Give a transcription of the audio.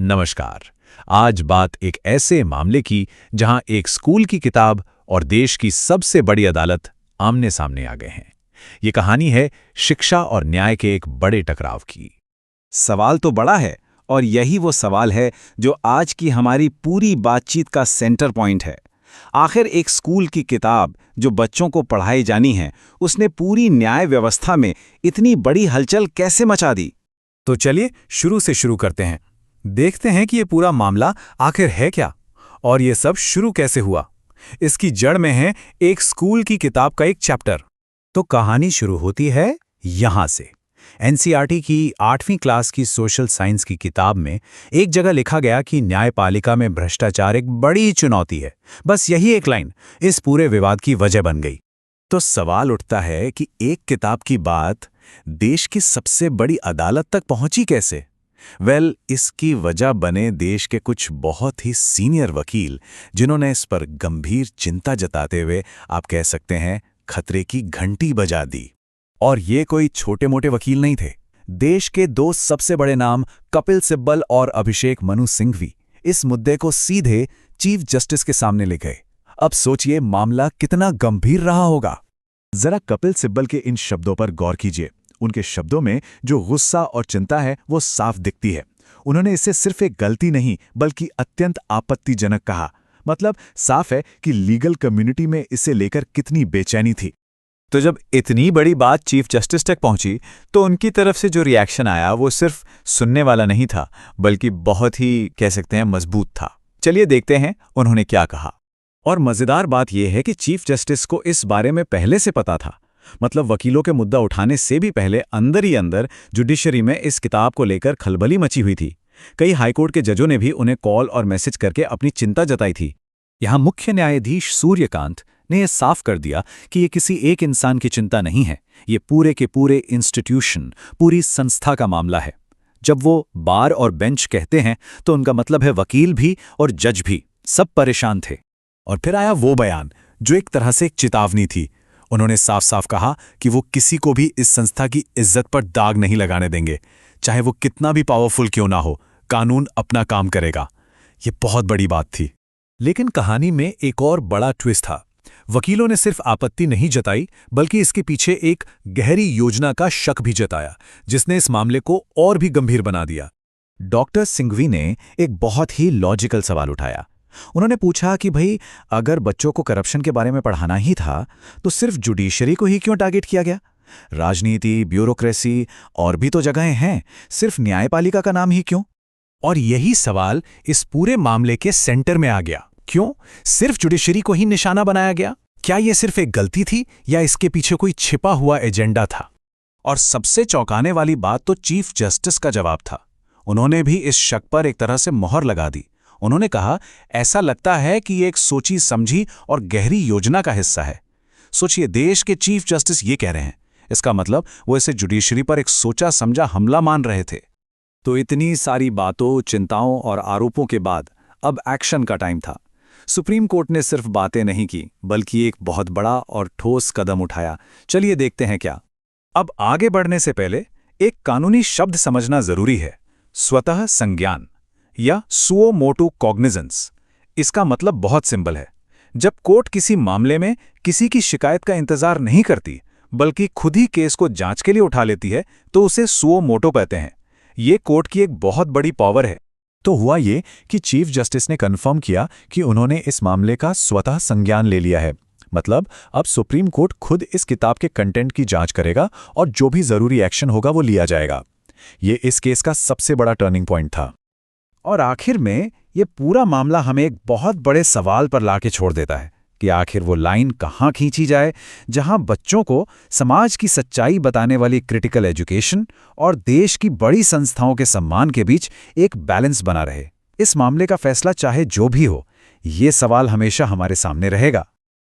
नमस्कार। आज बात एक ऐसे मामले की जहां एक स्कूल की किताब और देश की सबसे बड़ी अदालत आमने सामने आ गए हैं। ये कहानी है शिक्षा और न्याय के एक बड़े टकराव की। सवाल तो बड़ा है और यही वो सवाल है जो आज की हमारी पूरी बातचीत का सेंटर पॉइंट है। आखिर एक स्कूल की किताब जो बच्चों को पढ़ाई जानी है, उसने पूरी न्याय व्यवस्था में इतनी बड़ी हलचल कैसे मचा दी? तो चलिए शुरू से शुरू करते हैं। देखते हैं कि ये पूरा मामला आखिर है क्या और ये सब शुरू कैसे हुआ। इसकी जड़ में है एक स्कूल की किताब का एक चैप्टर। तो कहानी शुरू होती है यहां से। एनसीईआरटी की 8वीं क्लास की सोशल साइंस की किताब में एक जगह लिखा गया कि न्यायपालिका में भ्रष्टाचार एक बड़ी चुनौती है। बस यही एक लाइन इस पूरे विवाद की वजह बन गई। तो सवाल उठता है कि एक किताब की बात देश की सबसे बड़ी अदालत तक पहुंची कैसे? इसकी वजह बने देश के कुछ बहुत ही सीनियर वकील, जिन्होंने इस पर गंभीर चिंता जताते हुए आप कह सकते हैं खतरे की घंटी बजा दी। और ये कोई छोटे मोटे वकील नहीं थे। देश के दो सबसे बड़े नाम कपिल सिब्बल और अभिषेक मनु सिंघवी इस मुद्दे को सीधे चीफ जस्टिस के सामने ले गए। अब सोचिए मामला कितना गंभीर रहा होगा। जरा कपिल सिब्बल के इन शब्दों पर गौर कीजिए। उनके शब्दों में जो गुस्सा और चिंता है वो साफ दिखती है। उन्होंने इसे सिर्फ एक गलती नहीं बल्कि अत्यंत आपत्तिजनक कहा। मतलब साफ है कि लीगल कम्युनिटी में इसे लेकर कितनी बेचैनी थी। तो जब इतनी बड़ी बात चीफ जस्टिस तक पहुंची तो उनकी तरफ से जो रिएक्शन आया वो सिर्फ सुनने वाला नहीं था, बल्कि बहुत ही कह सकते हैं मजबूत था। चलिए देखते हैं उन्होंने क्या कहा। और मजेदार बात यह है कि चीफ जस्टिस को इस बारे में पहले से पता था। मतलब वकीलों के मुद्दा उठाने से भी पहले अंदर ही अंदर जुडिशरी में इस किताब को लेकर खलबली मची हुई थी। कई हाईकोर्ट के जजों ने भी उन्हें कॉल और मैसेज करके अपनी चिंता जताई थी। यहां मुख्य न्यायाधीश सूर्यकांत ने यह साफ कर दिया कि ये किसी एक इंसान की चिंता नहीं है, ये पूरे के पूरे इंस्टीट्यूशन, पूरी संस्था का मामला है। जब वो बार और बेंच कहते हैं तो उनका मतलब है वकील भी और जज भी, सब परेशान थे। और फिर आया वो बयान जो एक तरह से एक चेतावनी थी। उन्होंने साफ साफ कहा कि वो किसी को भी इस संस्था की इज्जत पर दाग नहीं लगाने देंगे, चाहे वो कितना भी पावरफुल क्यों ना हो। कानून अपना काम करेगा। ये बहुत बड़ी बात थी। लेकिन कहानी में एक और बड़ा ट्विस्ट था। वकीलों ने सिर्फ आपत्ति नहीं जताई बल्कि इसके पीछे एक गहरी योजना का शक भी जताया, जिसने इस मामले को और भी गंभीर बना दिया। डॉक्टर सिंघवी ने एक बहुत ही लॉजिकल सवाल उठाया। उन्होंने पूछा कि भाई, अगर बच्चों को करप्शन के बारे में पढ़ाना ही था तो सिर्फ जुडिशरी को ही क्यों टारगेट किया गया? राजनीति, ब्यूरोक्रेसी और भी तो जगहें हैं, सिर्फ न्यायपालिका का नाम ही क्यों? और यही सवाल इस पूरे मामले के सेंटर में आ गया। क्यों सिर्फ जुडिशरी को ही निशाना बनाया गया? क्या यह सिर्फ एक गलती थी या इसके पीछे कोई छिपा हुआ एजेंडा था? और सबसे चौंकाने वाली बात तो चीफ जस्टिस का जवाब था। उन्होंने भी इस शक पर एक तरह से मोहर लगा दी। उन्होंने कहा, ऐसा लगता है कि ये एक सोची समझी और गहरी योजना का हिस्सा है। सोचिए, देश के चीफ जस्टिस ये कह रहे हैं, इसका मतलब वो इसे जुडिशरी पर एक सोचा समझा हमला मान रहे थे। तो इतनी सारी बातों, चिंताओं और आरोपों के बाद अब एक्शन का टाइम था। सुप्रीम कोर्ट ने सिर्फ बातें नहीं की बल्कि एक बहुत बड़ा और ठोस कदम उठाया। चलिए देखते हैं क्या। अब आगे बढ़ने से पहले एक कानूनी शब्द समझना जरूरी है, स्वतः संज्ञान या सुओ मोटो कॉग्निजेंस। इसका मतलब बहुत सिंपल है। जब कोर्ट किसी मामले में किसी की शिकायत का इंतजार नहीं करती बल्कि खुद ही केस को जांच के लिए उठा लेती है तो उसे सुओ मोटो कहते हैं। ये कोर्ट की एक बहुत बड़ी पावर है। तो हुआ ये कि चीफ जस्टिस ने कन्फर्म किया कि उन्होंने इस मामले का स्वतः संज्ञान ले लिया है। मतलब अब सुप्रीम कोर्ट खुद इस किताब के कंटेंट की जांच करेगा और जो भी जरूरी एक्शन होगा वो लिया जाएगा। ये इस केस का सबसे बड़ा टर्निंग पॉइंट था। और आखिर में ये पूरा मामला हमें एक बहुत बड़े सवाल पर लाके छोड़ देता है कि आखिर वो लाइन कहाँ खींची जाए जहां बच्चों को समाज की सच्चाई बताने वाली क्रिटिकल एजुकेशन और देश की बड़ी संस्थाओं के सम्मान के बीच एक बैलेंस बना रहे। इस मामले का फैसला चाहे जो भी हो, ये सवाल हमेशा हमारे सामने रहेगा।